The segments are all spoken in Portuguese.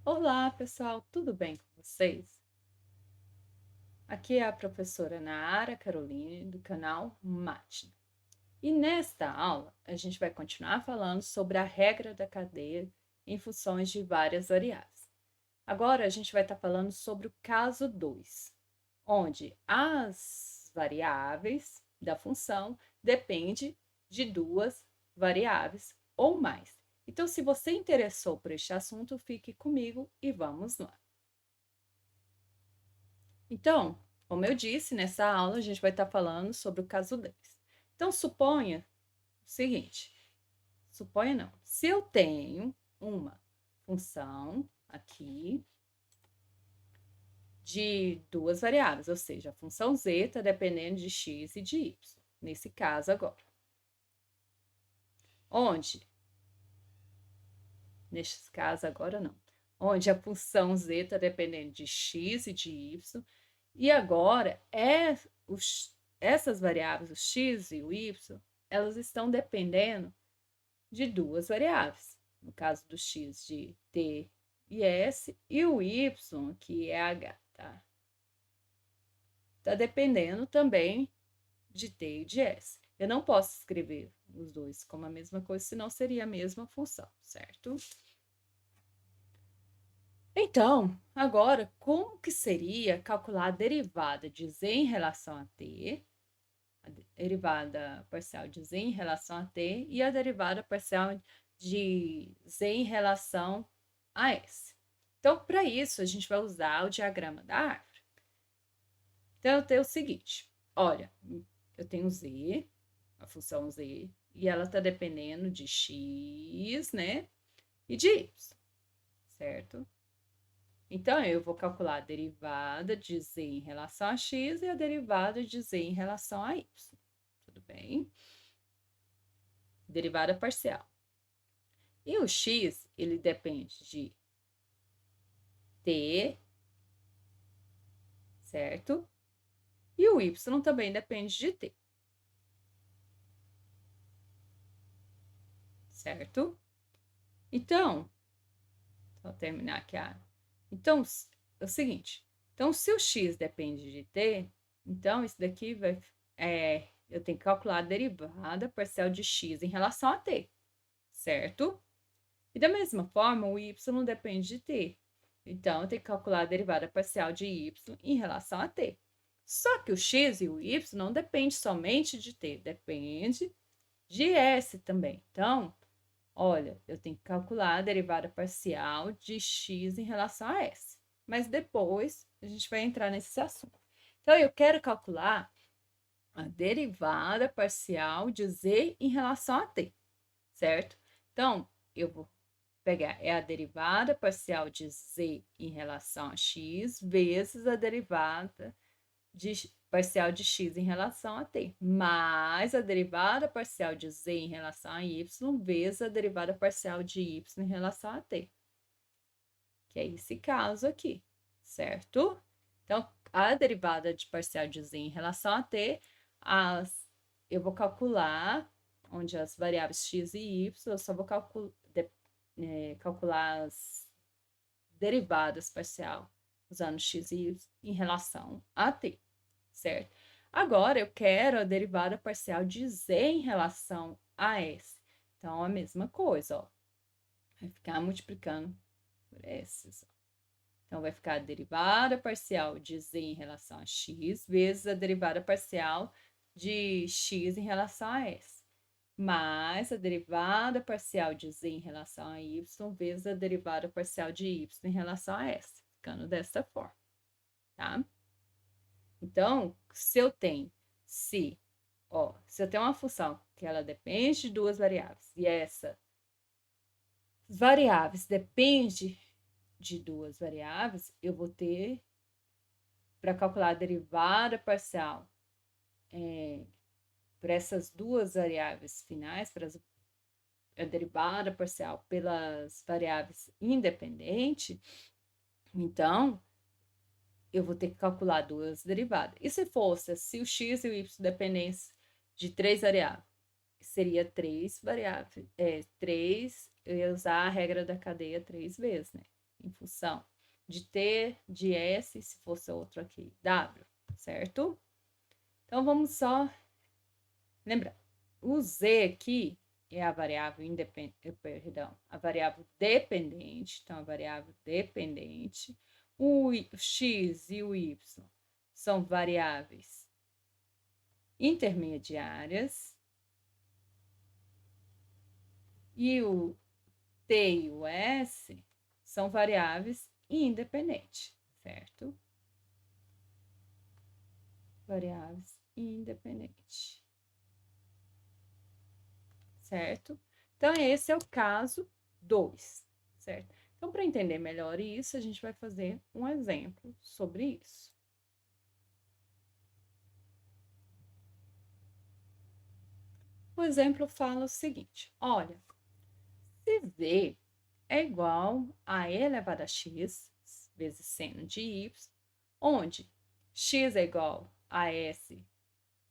Olá, pessoal, tudo bem com vocês? Aqui é a professora Nara Caroline, do canal Matna. E nesta aula, a gente vai continuar falando sobre a regra da cadeia em funções de várias variáveis. Agora, a gente vai estar falando sobre o caso 2, onde as variáveis da função dependem de duas variáveis ou mais. Então, se você interessou por este assunto, fique comigo e vamos lá. Então, como eu disse, nessa aula a gente vai estar falando sobre o caso 10. Então, suponha o seguinte: suponha não, se eu tenho uma função aqui de duas variáveis, ou seja, a função z está dependendo de x e de y, nesse caso agora. Onde, neste caso agora não, onde a função z está dependendo de x e de y, e agora essas variáveis, o x e o y, elas estão dependendo de duas variáveis. No caso do x, de t e s, e o y, que é h, tá? Está dependendo também de t e de s. Eu não posso escrever os dois como a mesma coisa, senão seria a mesma função, certo? Então, agora, como que seria calcular a derivada de z em relação a t, a derivada parcial de z em relação a t e a derivada parcial de z em relação a s? Então, para isso, a gente vai usar o diagrama da árvore. Então, eu tenho o seguinte, olha, eu tenho z, a função z, e ela está dependendo de x, né, e de y, certo? Então, eu vou calcular a derivada de z em relação a x e a derivada de z em relação a y. Tudo bem? Derivada parcial. E o x, ele depende de t, certo? E o y também depende de t, certo? Então, vou terminar aqui a... Então, é o seguinte. Então, se o x depende de t, então isso daqui vai... eu tenho que calcular a derivada parcial de x em relação a t, certo? E da mesma forma, o y depende de t. Então, eu tenho que calcular a derivada parcial de y em relação a t. Só que o x e o y não dependem somente de t, depende de s também. Então, olha, eu tenho que calcular a derivada parcial de x em relação a s. Mas depois a gente vai entrar nesse assunto. Então, eu quero calcular a derivada parcial de z em relação a t, certo? Então, eu vou pegar a derivada parcial de z em relação a x vezes a derivada parcial de x em relação a t, mais a derivada parcial de z em relação a y vezes a derivada parcial de y em relação a t, que é esse caso aqui, certo? Então, a derivada de parcial de z em relação a t, eu vou calcular, onde as variáveis x e y, eu só vou calcular as derivadas parcial usando x e y em relação a t, certo? Agora, eu quero a derivada parcial de z em relação a s. Então, a mesma coisa, ó. Vai ficar multiplicando por esses, ó. Então, vai ficar a derivada parcial de z em relação a x vezes a derivada parcial de x em relação a s, mais a derivada parcial de z em relação a y vezes a derivada parcial de y em relação a s, ficando dessa forma, tá? Então, se eu tenho uma função que ela depende de duas variáveis e essas variáveis dependem de duas variáveis, eu vou ter, para calcular a derivada parcial para essas duas variáveis finais, para a derivada parcial pelas variáveis independentes, então eu vou ter que calcular duas derivadas. E se fosse, se o x e o y dependessem de três variáveis, seria três variáveis, eu ia usar a regra da cadeia três vezes, né? em função de T, de S, se fosse outro aqui, W, certo? Então, vamos só lembrar. O Z aqui é a variável independente, perdão, a variável dependente, então, a variável dependente. O X e o Y são variáveis intermediárias. E o T e o S são variáveis independentes, certo? Variáveis independentes. Certo? Então, esse é o caso 2, certo? Então, para entender melhor isso, a gente vai fazer um exemplo sobre isso. O exemplo fala o seguinte: olha, se V é igual a E elevado a x vezes seno de y, onde x é igual a s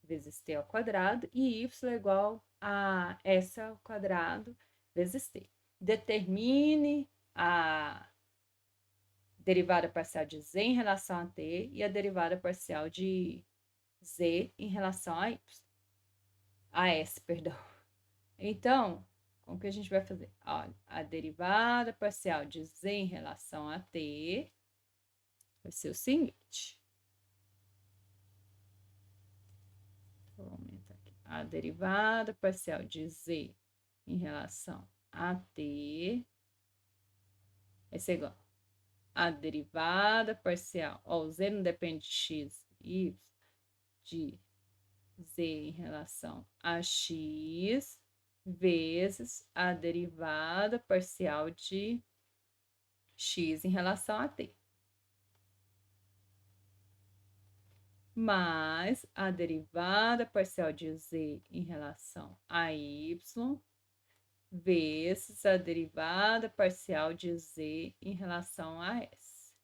vezes t ao quadrado e y é igual a s ao quadrado vezes t. Determine a derivada parcial de z em relação a t e a derivada parcial de z em relação a s, perdão. Então, como que a gente vai fazer? Olha, a derivada parcial de z em relação a t vai ser o seguinte. Vou aumentar aqui. A derivada parcial de z em relação a t vai ser igual a derivada parcial, ó, o z não depende de x e y, de z em relação a x vezes a derivada parcial de x em relação a t. Mais a derivada parcial de z em relação a y vezes a derivada parcial de z em relação a s.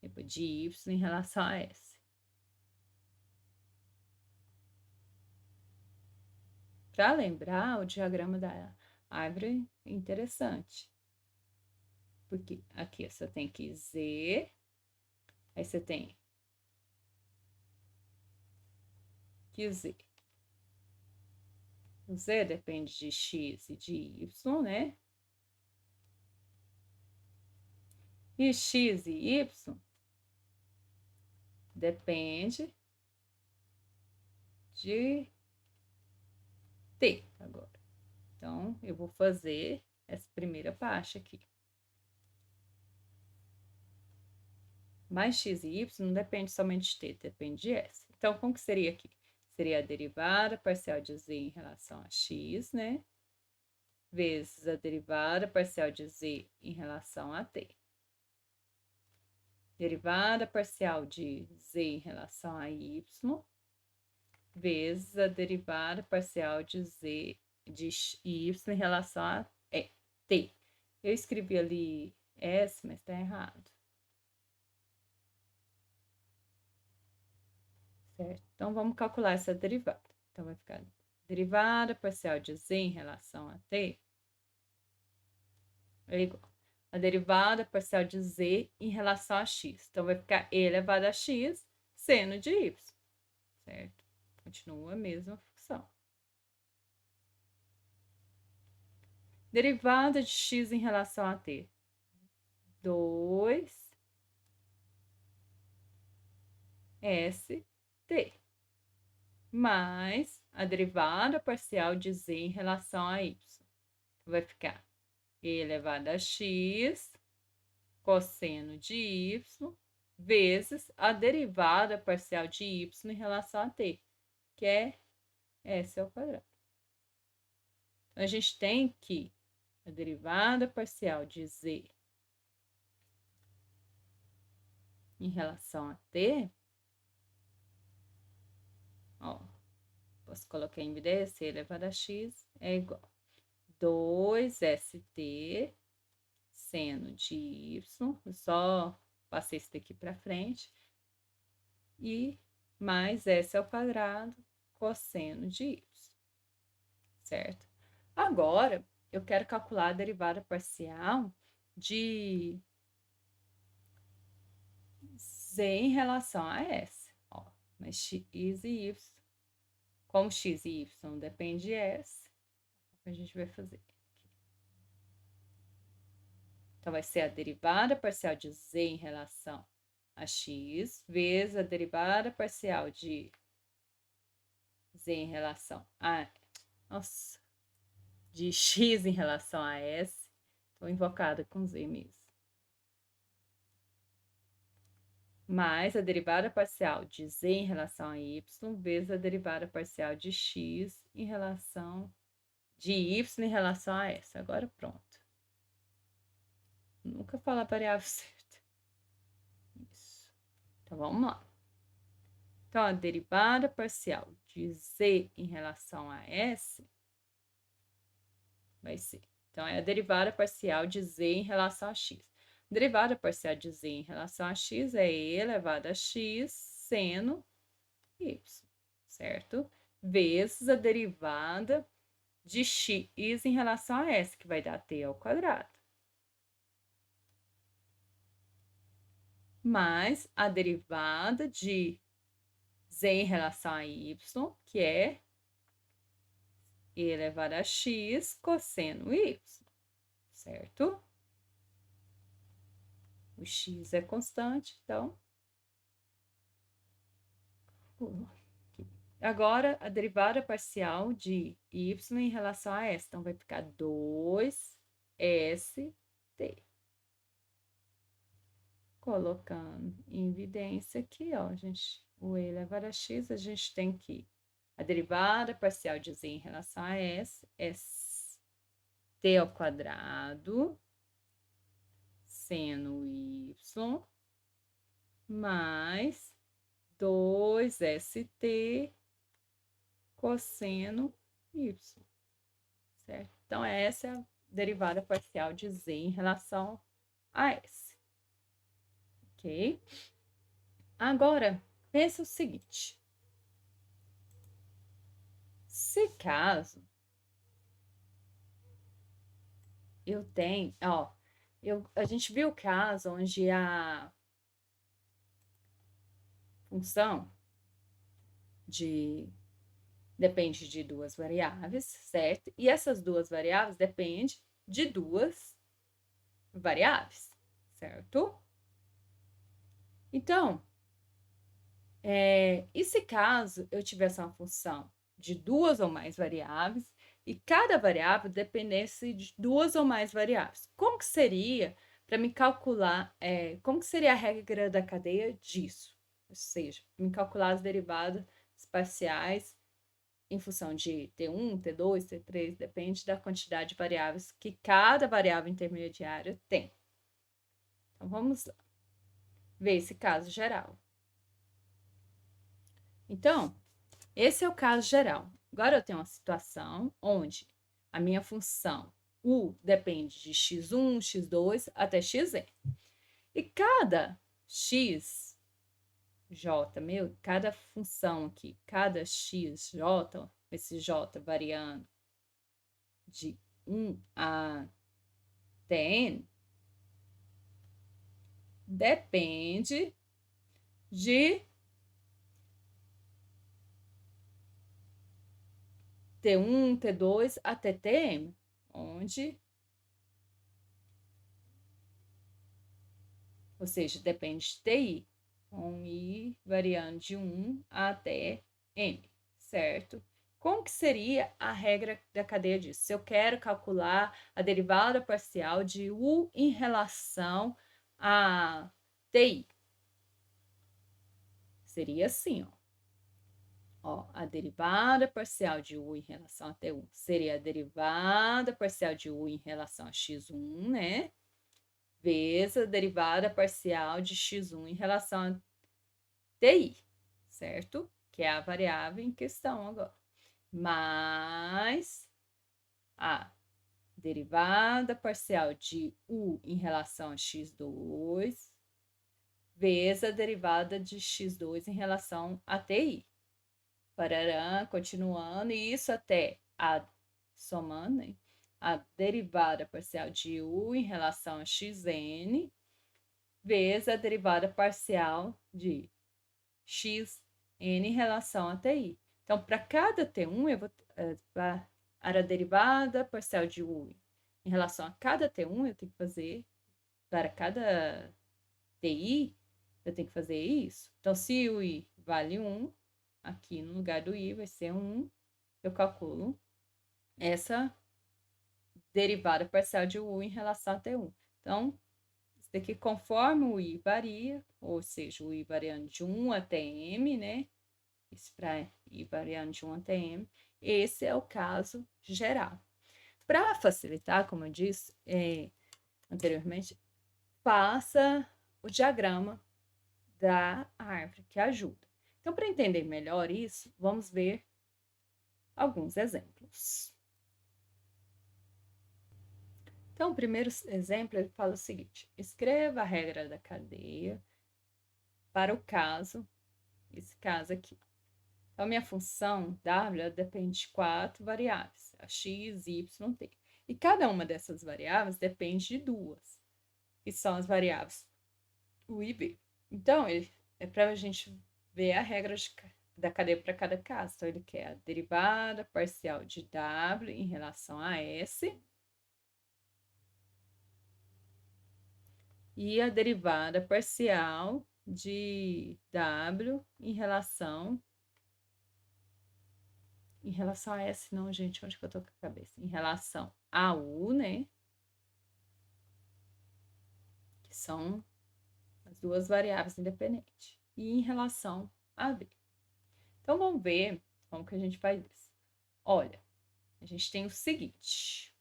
Depois de y em relação a s. Para lembrar, o diagrama da árvore é interessante. Porque aqui você tem que z, aí você tem que z. O z depende de x e de y, né? E x e y depende de t agora. Então, eu vou fazer essa primeira parte aqui. Mas x e y não depende somente de t, depende de s. Então, como que seria aqui? Seria a derivada parcial de z em relação a x, né? Vezes a derivada parcial de z em relação a t. Derivada parcial de z em relação a y, vezes a derivada parcial de z de y em relação a t. Eu escrevi ali s, mas está errado. Certo? Então, vamos calcular essa derivada. Então, vai ficar derivada parcial de z em relação a t é igual a derivada parcial de z em relação a x. Então, vai ficar e elevado a x seno de y, certo? Continua a mesma função. Derivada de x em relação a t. 2st mais a derivada parcial de z em relação a y. Vai ficar e elevado a x cosseno de y vezes a derivada parcial de y em relação a t, que é s ao quadrado. Então, a gente tem que a derivada parcial de z em relação a t, ó, posso colocar em evidência, elevado a x é igual a 2st seno de y, eu só passei isso daqui para frente, e mais s ao quadrado cosseno de y, certo? Agora, eu quero calcular a derivada parcial de z em relação a s. Ó, mas x e y, como x e y depende de s, a gente vai fazer. Então, vai ser a derivada parcial de z em relação a x, vezes a derivada parcial de z em relação a... Nossa! De x em relação a s. Estou invocada com z mesmo. Mais a derivada parcial de z em relação a y, vezes a derivada parcial de x em relação... de y em relação a s. Agora, pronto. Nunca falar a variável certa. Isso. Então, vamos lá. Então, a derivada parcial de z em relação a s vai ser. Então, é a derivada parcial de z em relação a x. A derivada parcial de z em relação a x é e elevado a x seno y, certo? Vezes a derivada de x em relação a s, que vai dar t ao quadrado. Mais a derivada de z em relação a y, que é e elevado a x cosseno y, certo? O x é constante, então... Agora, a derivada parcial de y em relação a s. Então, vai ficar 2st. Colocando em evidência aqui, ó, gente, o e elevado a x, a gente tem que a derivada parcial de z em relação a s é t ao quadrado seno y mais 2st cosseno y, certo? Então, essa é a derivada parcial de z em relação a s, ok? Agora, pensa o seguinte. Se caso eu tenho, ó, a gente viu o caso onde a função depende de duas variáveis, certo? E essas duas variáveis dependem de duas variáveis, certo? Então, e se caso eu tivesse uma função de duas ou mais variáveis e cada variável dependesse de duas ou mais variáveis, como que seria para me calcular, como que seria a regra da cadeia disso? Ou seja, me calcular as derivadas parciais em função de T1, T2, T3, depende da quantidade de variáveis que cada variável intermediária tem. Então, vamos lá. Ver esse caso geral. Então, esse é o caso geral. Agora eu tenho uma situação onde a minha função u depende de x1, x2 até xn. E cada x, j, cada função aqui, cada x, j, esse j variando de 1 a Tn, depende de T1, T2 até Tm, onde, ou seja, depende de Ti, com i variando de 1 até m, certo? Como que seria a regra da cadeia disso? Se eu quero calcular a derivada parcial de u em relação a Ti, seria assim, ó. Ó, a derivada parcial de u em relação a T1 seria a derivada parcial de u em relação a x1, né? Vezes a derivada parcial de x1 em relação a TI, certo? Que é a variável em questão agora. Mais a derivada parcial de u em relação a x2, vezes a derivada de x2 em relação a TI. Parará, continuando, e isso até somando, né? a derivada parcial de u em relação a xn, vezes a derivada parcial de xn em relação a ti. Então, para cada t1, eu vou para a derivada parcial de u em relação a cada t1, eu tenho que fazer, para cada ti, eu tenho que fazer isso. Então, se o i vale 1, aqui no lugar do i vai ser 1, eu calculo essa derivada parcial de u em relação a t1. Então, isso daqui, conforme o i varia, ou seja, o i variando de 1 até m, né? Isso para i variando de 1 até m, esse é o caso geral. Para facilitar, como eu disse anteriormente, faça o diagrama da árvore, que ajuda. Então, para entender melhor isso, vamos ver alguns exemplos. Então, o primeiro exemplo, ele fala o seguinte: escreva a regra da cadeia para o caso, esse caso aqui. Então, minha função W depende de 4 variáveis, a x, y, t. E cada uma dessas variáveis depende de 2, que são as variáveis u e v. Então, é para a gente ver a regra da cadeia para cada caso. Então, ele quer a derivada parcial de W em relação a S e a derivada parcial de W em relação a S, não, gente, onde que eu tô com a cabeça? Em relação a U, né? Que são as duas variáveis independentes. E em relação a V. Então, vamos ver como que a gente faz isso. Olha, a gente tem o seguinte.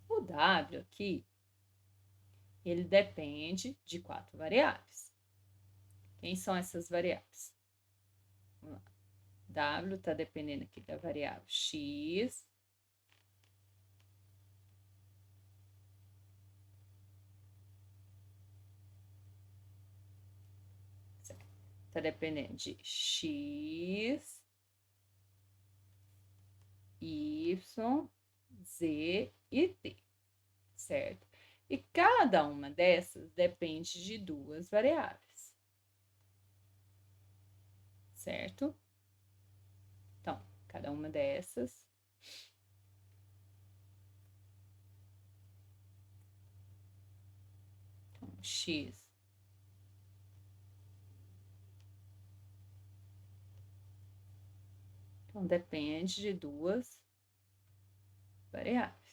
O W aqui, ele depende de 4 variáveis. Quem são essas variáveis? Vamos lá. W está dependendo aqui da variável x. Está dependendo de x, y, z e t, certo? E cada uma dessas depende de 2 variáveis, certo? Então, cada uma dessas então, x então depende de 2 variáveis.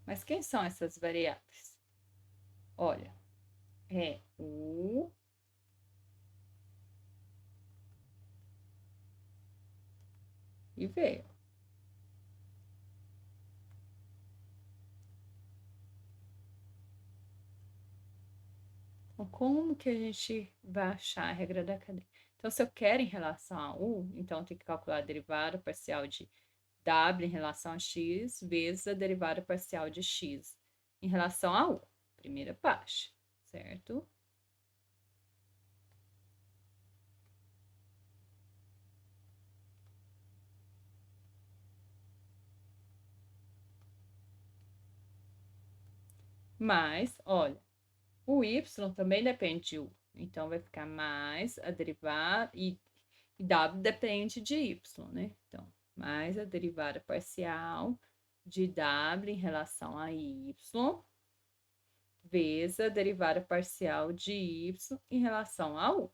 Mas quem são essas variáveis? Olha, é U e V. Então, como que a gente vai achar a regra da cadeia? Então, se eu quero em relação a U, então eu tenho que calcular a derivada parcial de W em relação a x, vezes a derivada parcial de x em relação a U. Primeira parte, certo? Mas, olha, o y também depende de U. Então, vai ficar mais a derivada, e W depende de y, né? Então, mais a derivada parcial de W em relação a y, vezes a derivada parcial de y em relação a U.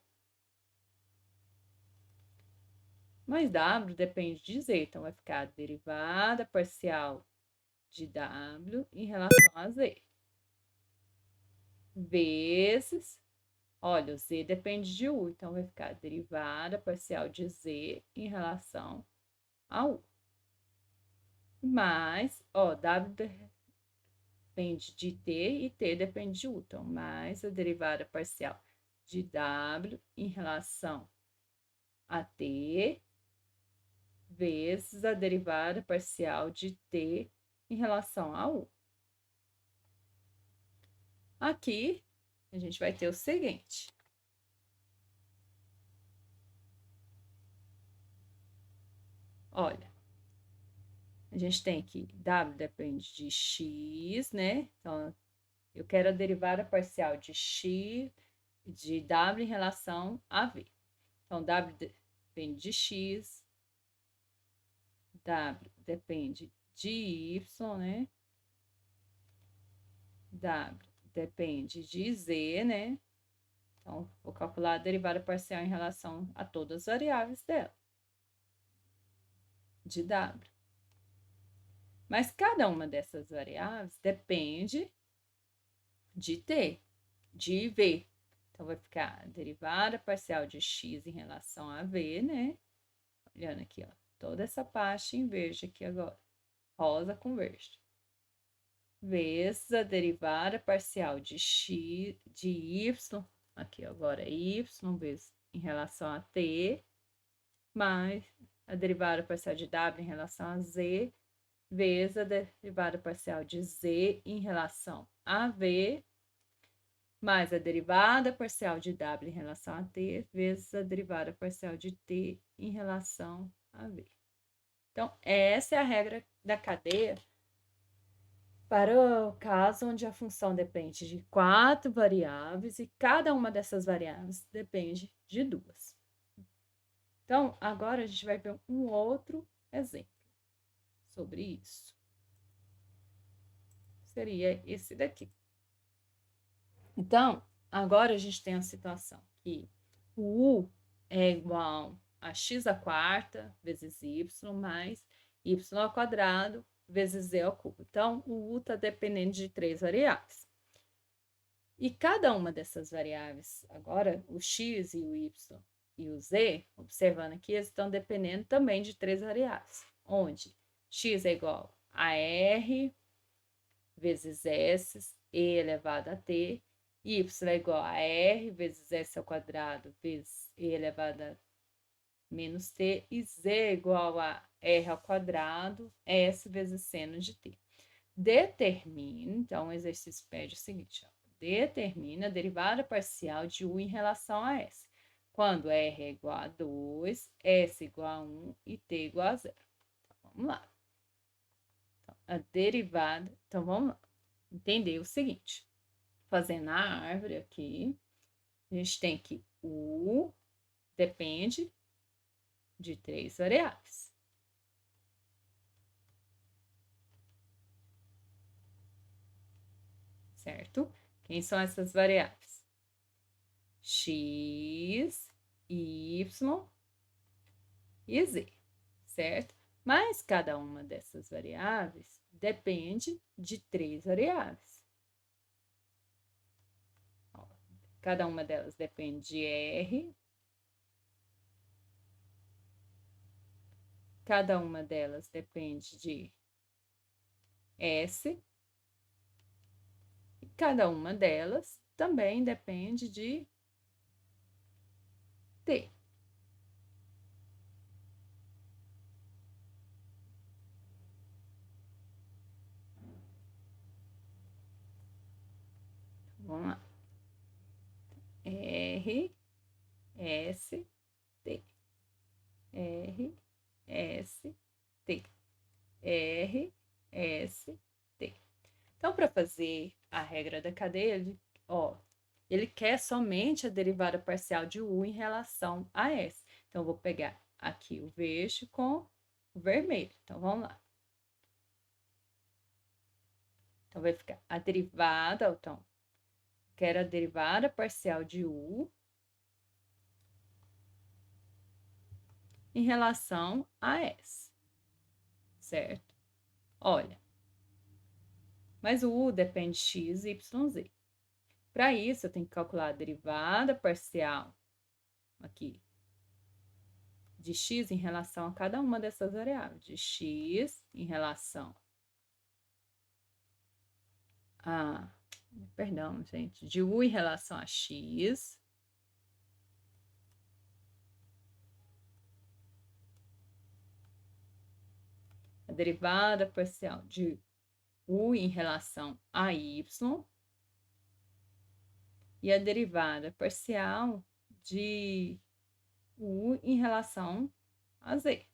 Mas W depende de Z, então vai ficar a derivada parcial de W em relação a Z. Vezes, olha, o Z depende de U, então vai ficar a derivada parcial de Z em relação a U. Mas, ó, W depende de T e T depende de U, então mais a derivada parcial de W em relação a T vezes a derivada parcial de T em relação a U. Aqui, a gente vai ter o seguinte. olha, a gente tem que w depende de x, né? Então, eu quero a derivada parcial de x, de w em relação a v. Então, w depende de x, w depende de y, né? W depende de z, né? Então, vou calcular a derivada parcial em relação a todas as variáveis dela, de w. Mas cada uma dessas variáveis depende de t, de v. Então, vai ficar a derivada parcial de x em relação a v, né? Olhando aqui, ó, toda essa parte em verde aqui agora, rosa com verde. Vezes a derivada parcial de x, de y, aqui agora y vezes em relação a t, mais a derivada parcial de w em relação a z, vezes a derivada parcial de z em relação a v, mais a derivada parcial de w em relação a t, vezes a derivada parcial de t em relação a v. Então, essa é a regra da cadeia para o caso onde a função depende de 4 variáveis e cada uma dessas variáveis depende de 2. Então, agora a gente vai ver um outro exemplo sobre isso. Seria esse daqui. Então, agora a gente tem a situação que o u é igual a x à quarta vezes y mais y ao quadrado vezes z ao cubo. Então, o u está dependendo de 3 variáveis. E cada uma dessas variáveis, agora o x e o y e o z, observando aqui, eles estão dependendo também de 3 variáveis, onde x é igual a r vezes s e elevado a t, y é igual a r vezes s ao quadrado vezes e elevado a menos t, e z é igual a r ao quadrado, s vezes seno de t. Determine, então o exercício pede o seguinte, ó, determina a derivada parcial de u em relação a s, quando r é igual a 2, s igual a 1 e t igual a 0. Então, vamos lá. Então, a derivada, então vamos lá, entender o seguinte, fazendo a árvore aqui, a gente tem que u depende de 3 variáveis. Certo? Quem são essas variáveis? X, Y e Z, certo? Mas cada uma dessas variáveis depende de 3 variáveis. Ó, cada uma delas depende de R, cada uma delas depende de S, e cada uma delas também depende de T. Vamos lá. R, S, T. R, S, T. R, S, T. Então, para fazer a regra da cadeia, ele quer somente a derivada parcial de u em relação a S. Então, eu vou pegar aqui o verde com o vermelho. Então, vamos lá. Então, vai ficar a derivada, então, quero a derivada parcial de u em relação a S, certo? Olha, mas o u depende de x, y, z. Para isso, eu tenho que calcular a derivada parcial aqui de x em relação a cada uma dessas variáveis, de x em relação a, perdão, gente, de u em relação a x, a derivada parcial de u em relação a y e a derivada parcial de u em relação a z.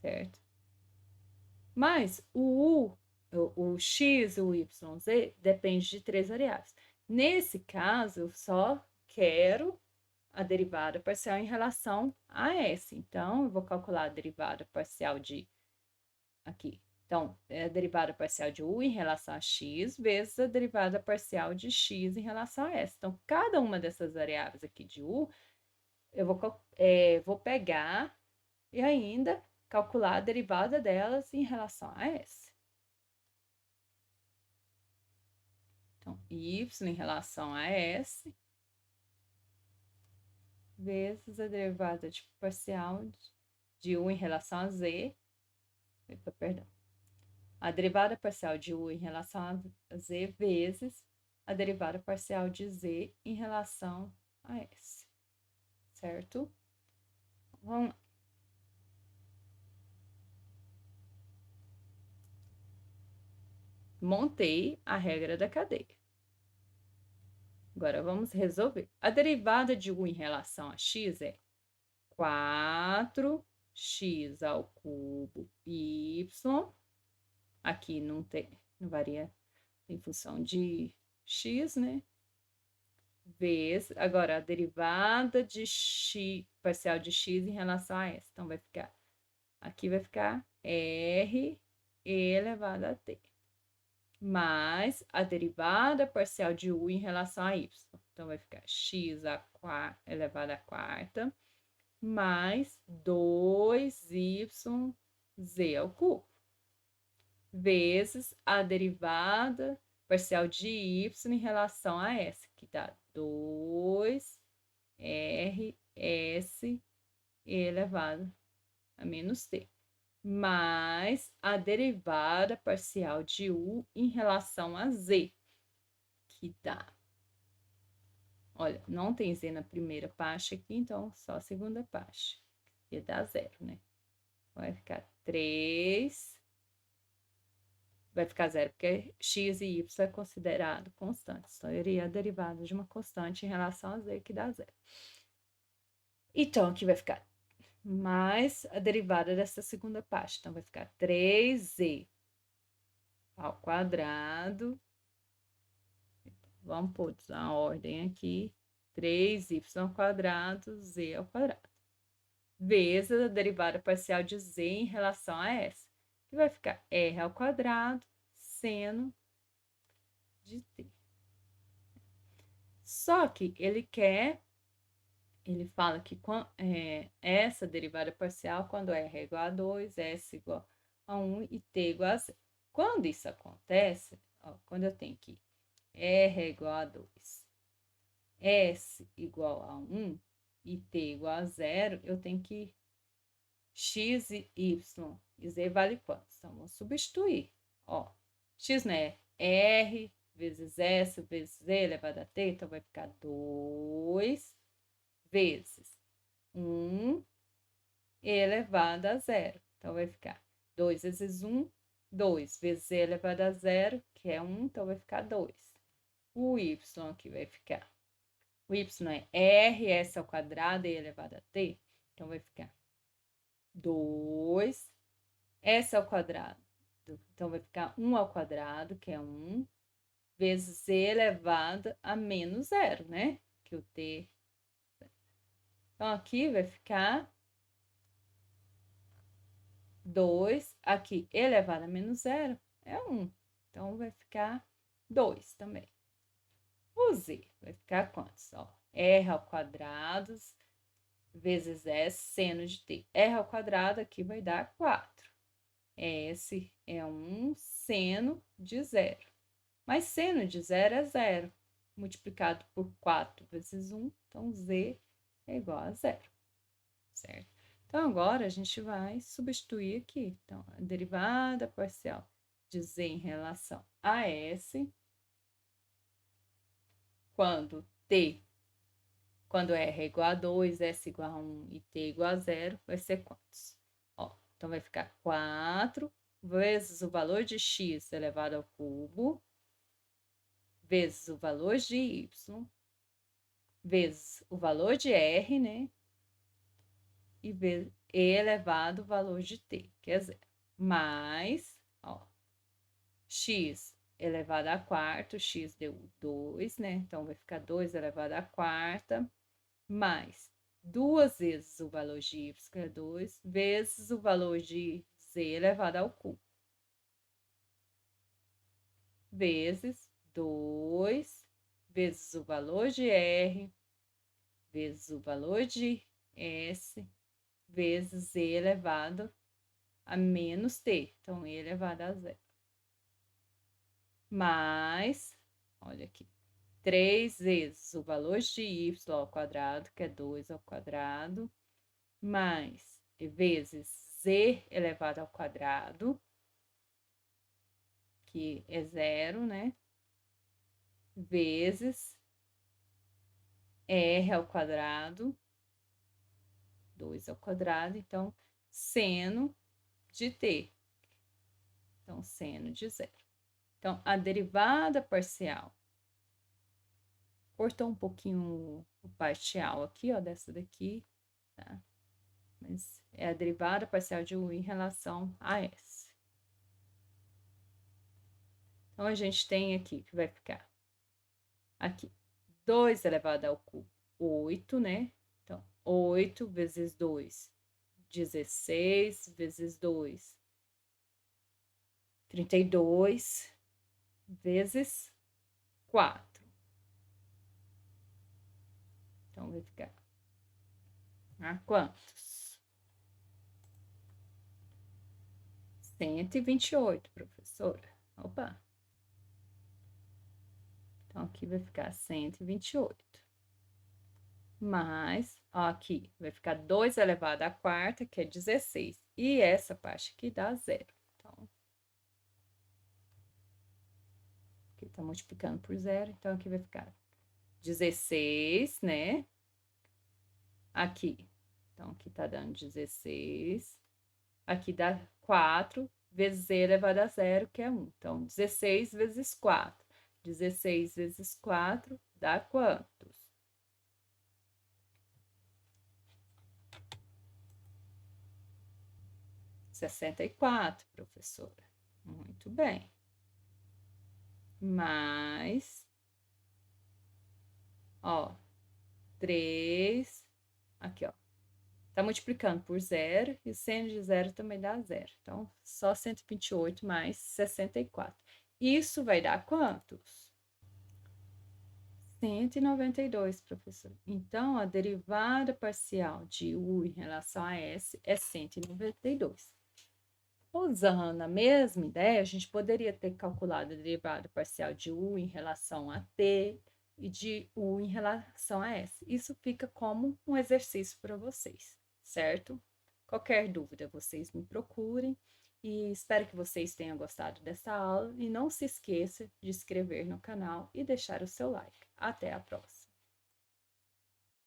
certo? Mas o x e o y, z depende de 3 variáveis. Nesse caso, eu só quero a derivada parcial em relação a S. Então, eu vou calcular a derivada parcial de aqui. Então, é a derivada parcial de u em relação a x vezes a derivada parcial de x em relação a s. Então, cada uma dessas variáveis aqui de u, eu vou pegar e ainda calcular a derivada delas em relação a s. Então, y em relação a s vezes a derivada parcial de u em relação a z, perdão, a derivada parcial de u em relação a z vezes a derivada parcial de z em relação a s, certo? Vamos lá. Montei a regra da cadeia. Agora, vamos resolver. A derivada de u em relação a x é 4x ao cubo y. Aqui não varia em função de x, né? Vezes, agora, a derivada de x, parcial de x em relação a s. Então, aqui vai ficar r elevado a t. Mais a derivada parcial de u em relação a y. Então, vai ficar x elevado à quarta, mais 2yz ao cubo, vezes a derivada parcial de y em relação a s, que dá 2rs elevado a menos t, mais a derivada parcial de u em relação a z, que dá... Olha, não tem z na primeira parte aqui, então só a segunda parte, que dá 0, né? Vai ficar 3... Vai ficar 0, porque x e y é considerado constantes. Então, eu iria a derivada de uma constante em relação a z, que dá 0. Então, aqui vai ficar mais a derivada dessa segunda parte. Então, vai ficar 3z ao quadrado. Vamos pôr a ordem aqui. 3y ao quadrado, z ao quadrado. Vezes a derivada parcial de z em relação a s, que vai ficar r ao quadrado, seno de t. Só que ele fala que essa derivada parcial, quando r é igual a 2, s igual a 1 e t igual a 0. Quando isso acontece, ó, quando eu tenho aqui r é igual a 2, s igual a 1 e t igual a 0, eu tenho que x e y e z vale quanto? Então, vamos substituir. Ó, x, né? R vezes s vezes z elevado a t, então vai ficar 2 vezes 1 elevado a 0. Então, vai ficar 2 vezes 1, 2 vezes z elevado a 0, que é 1, então vai ficar 2. O y aqui vai ficar... O y é r, s ao quadrado e elevado a t, então vai ficar 2, s ao quadrado, então vai ficar 1 ao quadrado, que é 1, vezes z elevado a menos 0, né? Que o t... Então, aqui vai ficar 2, aqui elevado a menos 0 é 1. Então, vai ficar 2 também. O z vai ficar quantos? Ó, r ao quadrado vezes s seno de t. R ao quadrado aqui vai dar 4. S é 1 seno de 0. Mas seno de 0 é 0. Multiplicado por 4 vezes 1, então z é igual a 0, certo? Então, agora a gente vai substituir aqui. Então, a derivada parcial de z em relação a s, quando r é igual a 2, s igual a 1 e t igual a 0, vai ser quantos? Ó, então, vai ficar 4 vezes o valor de x elevado ao cubo, vezes o valor de y, vezes o valor de r, né? e elevado ao valor de t, que é 0, mais, ó, x elevado a quarto, x deu 2, né? Então, vai ficar 2 elevado a quarta, mais 2 vezes o valor de y, que é 2, vezes o valor de z elevado ao cubo, vezes 2, vezes o valor de r, vezes o valor de s, vezes e elevado a menos t. Então, e elevado a 0. Mais, olha aqui, 3 vezes o valor de y ao quadrado, que é 2 ao quadrado, mais vezes z elevado ao quadrado, que é 0, né? Vezes r ao quadrado, 2 ao quadrado, então, seno de t. Então, seno de 0. Então, a derivada parcial. Cortou um pouquinho o parcial aqui, ó, dessa daqui, tá? Mas é a derivada parcial de u em relação a s. Então, a gente tem aqui que vai ficar aqui 2 elevado ao cubo, 8, né? Então, 8 vezes 2, 16 vezes 2, 32 vezes 4. Então, vai ficar quantos? 128, professora. Opa! Então, aqui vai ficar 128. Mais, ó, aqui vai ficar 2 elevado à quarta, que é 16. E essa parte aqui dá 0. Então, aqui tá multiplicando por 0. Então, aqui vai ficar 16, né? Aqui. Então, aqui tá dando 16. Aqui dá 4 vezes z elevado a 0, que é 1. Então, 16 vezes 4. 16 vezes 4 dá quantos? 64, professora. Muito bem. Mais, ó, 3, aqui, ó. Tá multiplicando por 0 e seno de 0 também dá 0. Então, só 128 mais 64. Isso vai dar quantos? 192, professor. Então, a derivada parcial de u em relação a s é 192. Usando a mesma ideia, a gente poderia ter calculado a derivada parcial de u em relação a t e de u em relação a s. Isso fica como um exercício para vocês, certo? Qualquer dúvida, vocês me procurem e espero que vocês tenham gostado dessa aula e não se esqueça de inscrever no canal e deixar o seu like. Até a próxima!